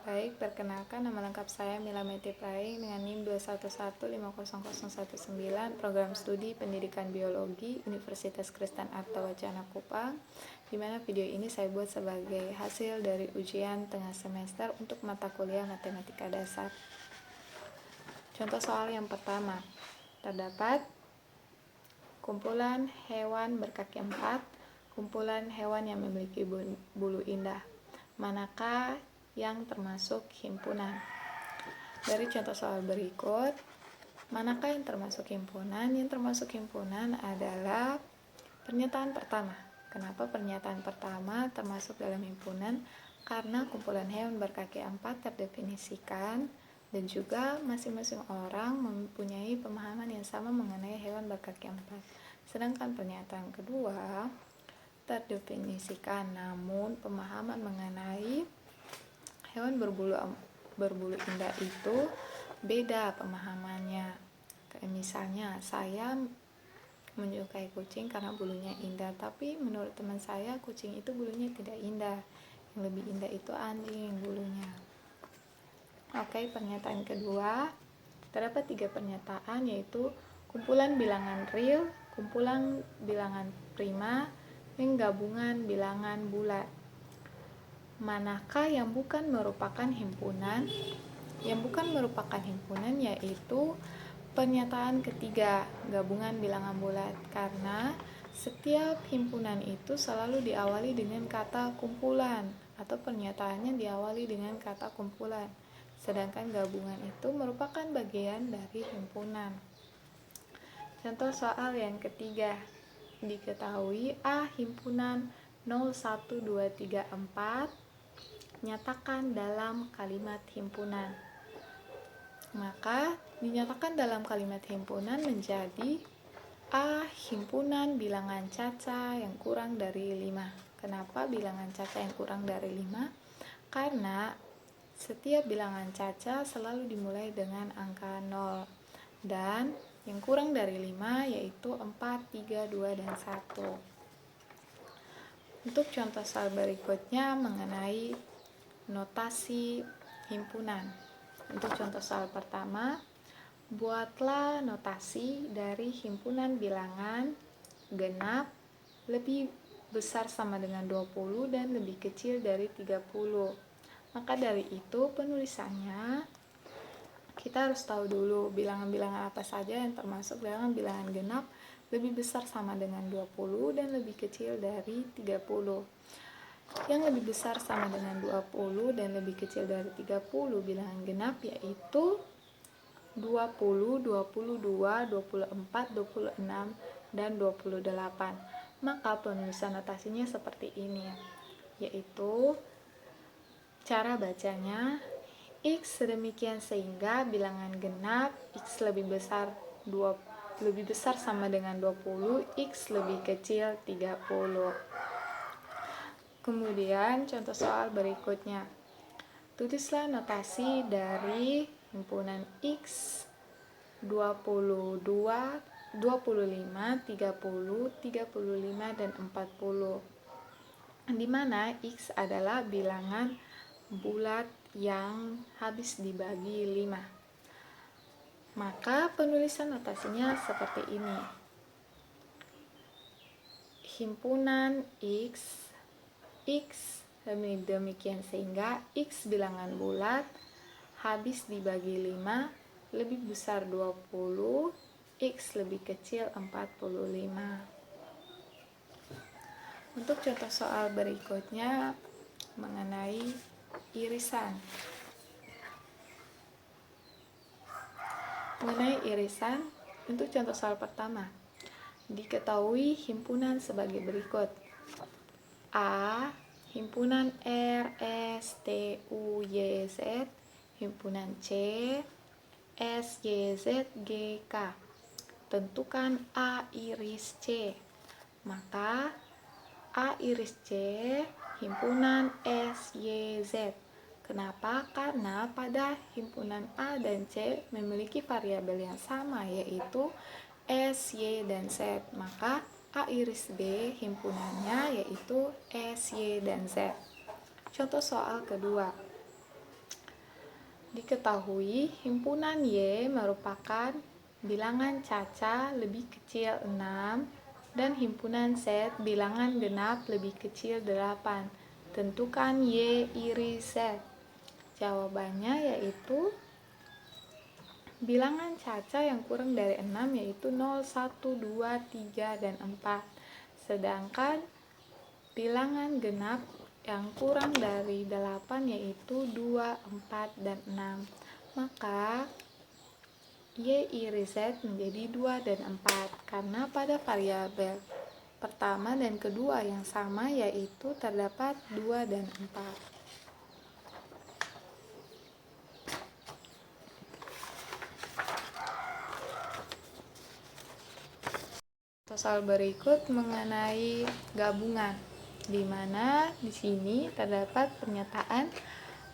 Baik, perkenalkan nama lengkap saya Mila Meti Praing dengan NIM 211500019, Program Studi Pendidikan Biologi Universitas Kristen Arta Wacana Kupang, di mana video ini saya buat sebagai hasil dari ujian tengah semester untuk mata kuliah Matematika Dasar. Contoh soal yang pertama, terdapat kumpulan hewan berkaki 4, kumpulan hewan yang memiliki bulu indah. Manakah yang termasuk himpunan? Dari contoh soal berikut, manakah yang termasuk himpunan? Yang termasuk himpunan adalah pernyataan pertama. Kenapa pernyataan pertama termasuk dalam himpunan? Karena kumpulan hewan berkaki 4 terdefinisikan dan juga masing-masing orang mempunyai pemahaman yang sama mengenai hewan berkaki 4. Sedangkan pernyataan kedua terdefinisikan, namun pemahaman mengenai hewan berbulu indah itu beda pemahamannya. Kayak misalnya saya menyukai kucing karena bulunya indah, tapi menurut teman saya kucing itu bulunya tidak indah. Yang lebih indah itu anjing bulunya. Oke, pernyataan kedua, terdapat 3 pernyataan, yaitu kumpulan bilangan real, kumpulan bilangan prima, dan gabungan bilangan bulat. Manakah yang bukan merupakan himpunan? Yang bukan merupakan himpunan yaitu pernyataan ketiga, gabungan bilangan bulat, karena setiap himpunan itu selalu diawali dengan kata kumpulan atau pernyataannya diawali dengan kata kumpulan, sedangkan gabungan itu merupakan bagian dari himpunan. Contoh soal yang ketiga, diketahui A himpunan 01234 nyatakan dalam kalimat himpunan. Maka dinyatakan dalam kalimat himpunan menjadi A himpunan bilangan caca yang kurang dari 5. Kenapa bilangan caca yang kurang dari 5? Karena setiap bilangan caca selalu dimulai dengan angka 0 dan yang kurang dari 5 yaitu 4, 3, 2, dan 1. Untuk contoh soal berikutnya mengenai notasi himpunan. Untuk contoh soal pertama, buatlah notasi dari himpunan bilangan genap lebih besar sama dengan 20 dan lebih kecil dari 30. Maka dari itu penulisannya kita harus tahu dulu bilangan-bilangan apa saja yang termasuk dalam bilangan genap lebih besar sama dengan 20 dan lebih kecil dari 30. Yang lebih besar sama dengan 20 dan lebih kecil dari 30 bilangan genap yaitu 20, 22, 24, 26, dan 28. Maka penulisan notasinya seperti ini, yaitu cara bacanya X sedemikian sehingga bilangan genap X lebih besar sama dengan 20, X lebih kecil 30. Kemudian contoh soal berikutnya. Tulislah notasi dari himpunan X 22, 25, 30, 35, dan 40. Di mana X adalah bilangan bulat yang habis dibagi 5. Maka penulisan notasinya seperti ini. Himpunan X demikian sehingga X bilangan bulat habis dibagi 5 lebih besar 20, X lebih kecil 45. Untuk contoh soal berikutnya mengenai irisan. Mengenai irisan, untuk contoh soal pertama, diketahui himpunan sebagai berikut. A. Himpunan R, S, T, U, Y, Z. Himpunan C, S, Y, Z, G, K. Tentukan A iris C. Maka A iris C himpunan S, Y, Z. Kenapa? Karena pada himpunan A dan C memiliki variabel yang sama, yaitu S, Y, dan Z. Maka A iris B himpunannya yaitu S, Y, dan Z. Contoh soal kedua. Diketahui himpunan Y merupakan bilangan caca lebih kecil 6 dan himpunan Z bilangan genap lebih kecil 8. Tentukan Y iri Z. Jawabannya yaitu bilangan caca yang kurang dari 6 yaitu 0, 1, 2, 3, dan 4. Sedangkan bilangan genap yang kurang dari 8 yaitu 2, 4, dan 6. Maka Y iri Z menjadi 2 dan 4 karena pada variabel pertama dan kedua yang sama yaitu terdapat 2 dan 4. Soal berikut mengenai gabungan, di mana di sini terdapat pernyataan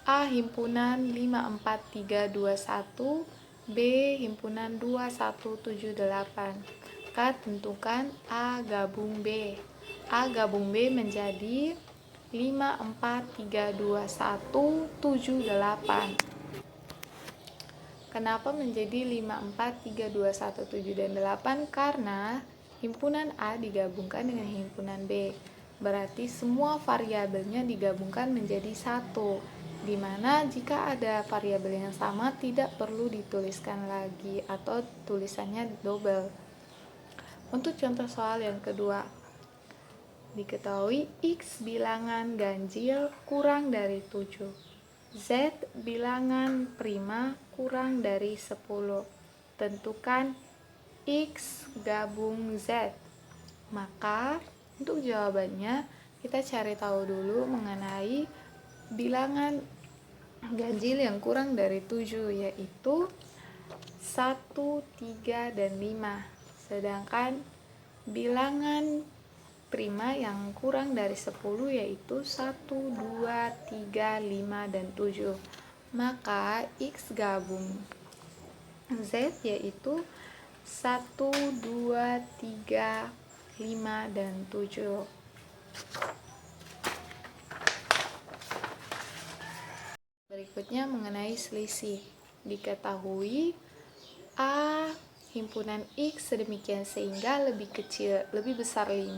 A himpunan 54321, B himpunan 2178. Maka tentukan A gabung B. A gabung B menjadi 5432178. Kenapa menjadi 5432178 dan 8? Karena himpunan A digabungkan dengan himpunan B. Berarti semua variabelnya digabungkan menjadi satu, di mana jika ada variabel yang sama tidak perlu dituliskan lagi atau tulisannya double. Untuk contoh soal yang kedua, diketahui X bilangan ganjil kurang dari 7, Z bilangan prima kurang dari 10. Tentukan X gabung Z. Maka untuk jawabannya kita cari tahu dulu mengenai bilangan ganjil yang kurang dari 7 yaitu 1, 3, dan 5. Sedangkan bilangan prima yang kurang dari 10 yaitu 1, 2, 3, 5, dan 7. Maka X gabung Z yaitu 1, 2, 3, 5, dan 7. Berikutnya mengenai selisih. Diketahui A himpunan X sedemikian sehingga lebih besar 5,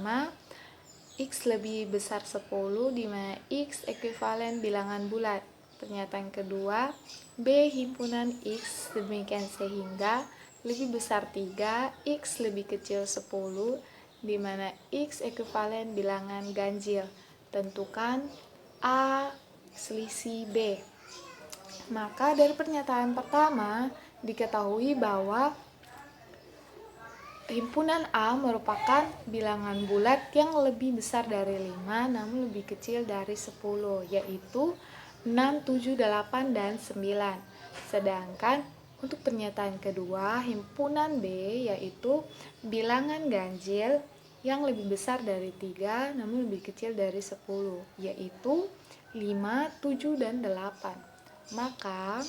X lebih besar 10, di mana X ekuivalen bilangan bulat. Pernyataan kedua, B himpunan X sedemikian sehingga lebih besar 3, X lebih kecil 10, di mana X ekuivalen bilangan ganjil. Tentukan A selisih B. Maka dari pernyataan pertama diketahui bahwa himpunan A merupakan bilangan bulat yang lebih besar dari 5 namun lebih kecil dari 10, yaitu 6, 7, 8, dan 9. Sedangkan untuk pernyataan kedua, himpunan B yaitu bilangan ganjil yang lebih besar dari 3 namun lebih kecil dari 10, yaitu 5, 7, dan 8. Maka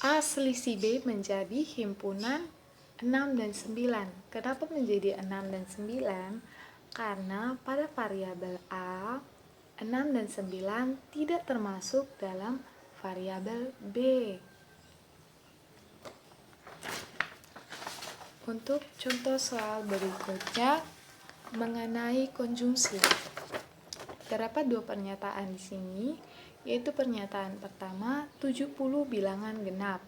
A selisih B menjadi himpunan 6 dan 9. Kenapa menjadi 6 dan 9? Karena pada variabel A, 6 dan 9 tidak termasuk dalam variabel B. Untuk contoh soal berikutnya mengenai konjungsi. Terdapat dua pernyataan di sini, yaitu pernyataan pertama 70 bilangan genap.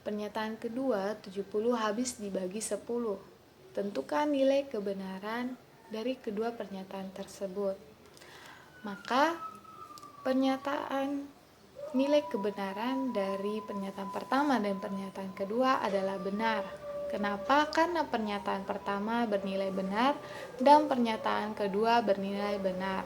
Pernyataan kedua 70 habis dibagi 10. Tentukan nilai kebenaran dari kedua pernyataan tersebut. Maka pernyataan nilai kebenaran dari pernyataan pertama dan pernyataan kedua adalah benar. Kenapa? Karena pernyataan pertama bernilai benar dan pernyataan kedua bernilai benar.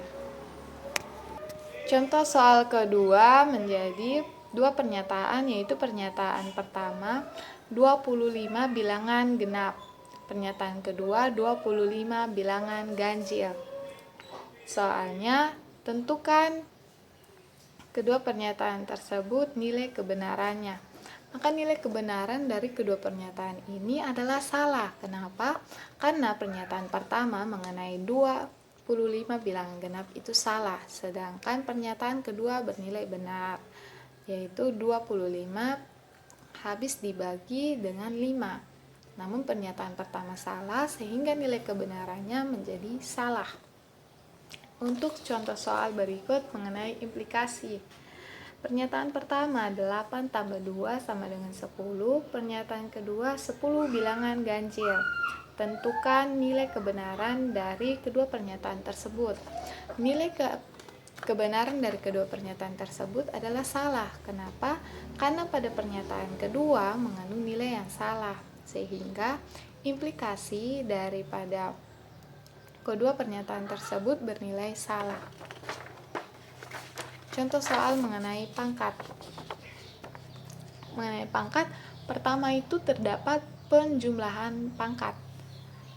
Contoh soal kedua menjadi dua pernyataan, yaitu pernyataan pertama 25 bilangan genap. Pernyataan kedua 25 bilangan ganjil. Soalnya tentukan kedua pernyataan tersebut nilai kebenarannya. Maka nilai kebenaran dari kedua pernyataan ini adalah salah. Kenapa? Karena pernyataan pertama mengenai 25 bilangan genap itu salah, sedangkan pernyataan kedua bernilai benar. yaitu 25 habis dibagi dengan 5. Namun pernyataan pertama salah sehingga nilai kebenarannya menjadi salah. Untuk contoh soal berikut mengenai implikasi. Pernyataan pertama 8 tambah 2 sama dengan 10. Pernyataan kedua 10 bilangan ganjil. Tentukan nilai kebenaran dari kedua pernyataan tersebut. Nilai kebenaran dari kedua pernyataan tersebut adalah salah. Kenapa? Karena pada pernyataan kedua mengandung nilai yang salah, sehingga implikasi daripada kedua pernyataan tersebut bernilai salah. Contoh soal mengenai pangkat. Mengenai pangkat, pertama itu terdapat penjumlahan pangkat,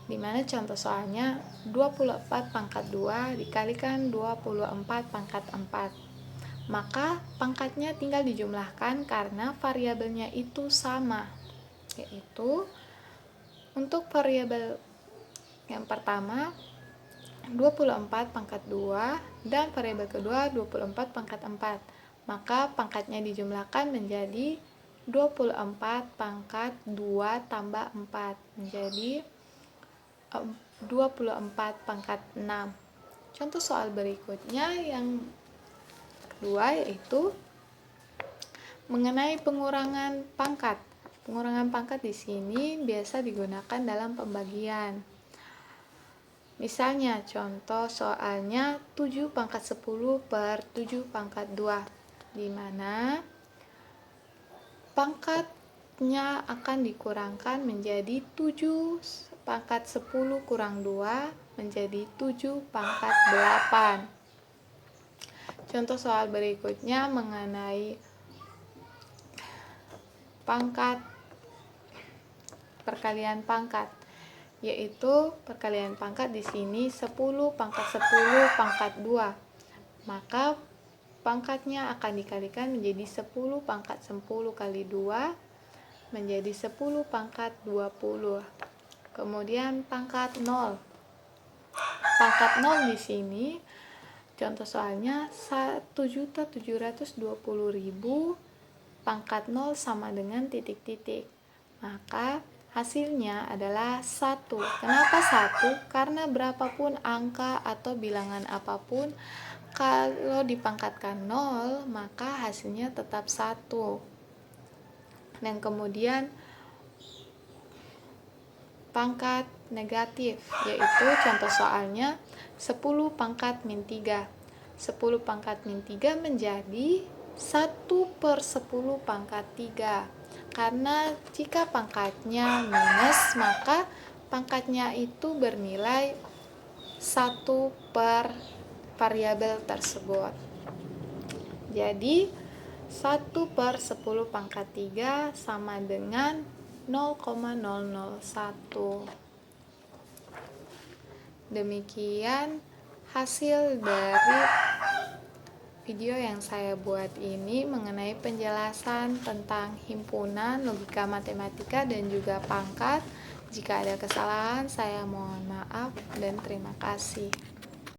di mana contoh soalnya 24 pangkat 2 dikalikan 24 pangkat 4. Maka pangkatnya tinggal dijumlahkan karena variabelnya itu sama, yaitu untuk variabel yang pertama 24 pangkat 2 dan variabel kedua 24 pangkat 4. Maka pangkatnya dijumlahkan menjadi 24 pangkat 2 tambah 4 menjadi 24 pangkat 6. Contoh soal berikutnya yang kedua yaitu mengenai pengurangan pangkat. Pengurangan pangkat di sini biasa digunakan dalam pembagian. Misalnya contoh soalnya 7 pangkat 10 per 7 pangkat 2, di mana pangkatnya akan dikurangkan menjadi 7 pangkat 10 kurang 2 menjadi 7 pangkat 8. Contoh soal berikutnya mengenai pangkat, perkalian pangkat, yaitu perkalian pangkat di sini 10 pangkat 10 pangkat 2. Maka pangkatnya akan dikalikan menjadi 10 pangkat 10 kali 2 menjadi 10 pangkat 20. Kemudian pangkat 0. Pangkat 0 di sini contoh soalnya 1.720.000 pangkat 0 sama dengan titik-titik. Maka hasilnya adalah 1. Kenapa 1? Karena berapapun angka atau bilangan apapun, kalau dipangkatkan 0, maka hasilnya tetap 1. Dan kemudian pangkat negatif, yaitu contoh soalnya 10 pangkat min 3. 10 pangkat min 3 menjadi 1/10 pangkat 3. Karena jika pangkatnya minus, maka pangkatnya itu bernilai 1 per variabel tersebut. Jadi 1/10 pangkat 3 sama dengan 0,001. Demikian hasil dari video yang saya buat ini mengenai penjelasan tentang himpunan, logika matematika, dan juga pangkat. Jika ada kesalahan, saya mohon maaf dan terima kasih.